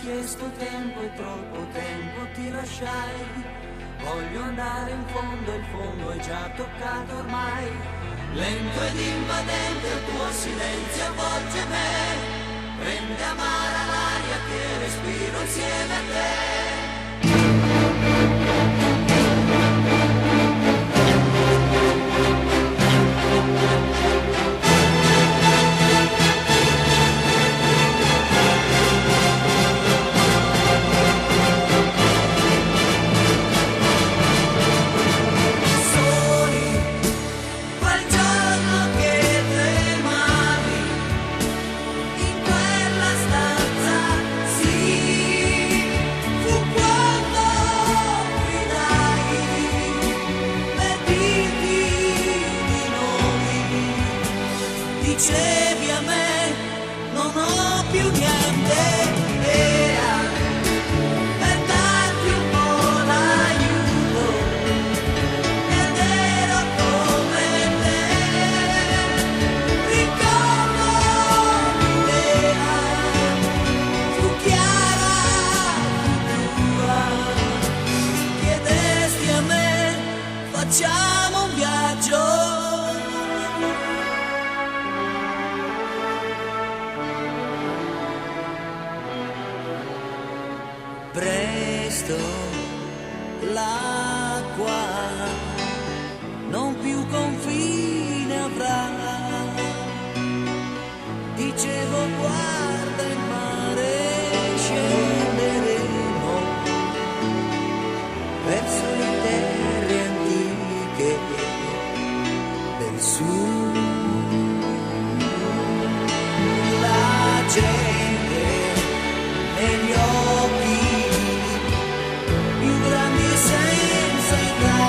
chiesto tempo e troppo tempo ti lasciai. Voglio andare in fondo, il fondo è già toccato ormai. Lento ed invadente il tuo silenzio avvolge me, rende amara l'aria che respiro insieme a te. Dicevi a me, non ho più niente, era per darti un po' l'aiuto, ed ero come te, ricordo l'idea, fu chiara, fu tua, chiedesti a me, facciamo un viaggio. Presto l'acqua non più confine avrà. Dicevo guarda il mare, scenderemo verso le terre antiche del sud. La gente negli occhi senza età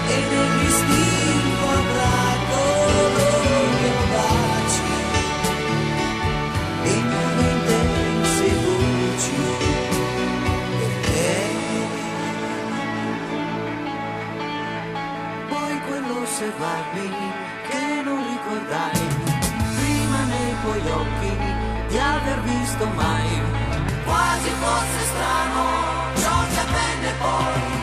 e negli stinco avrà colori audaci e mille intense voci per te. Poi quell'osservarmi che non ricordai prima nei tuoi occhi di aver visto mai, quasi fosse strano ciò che avvenne poi.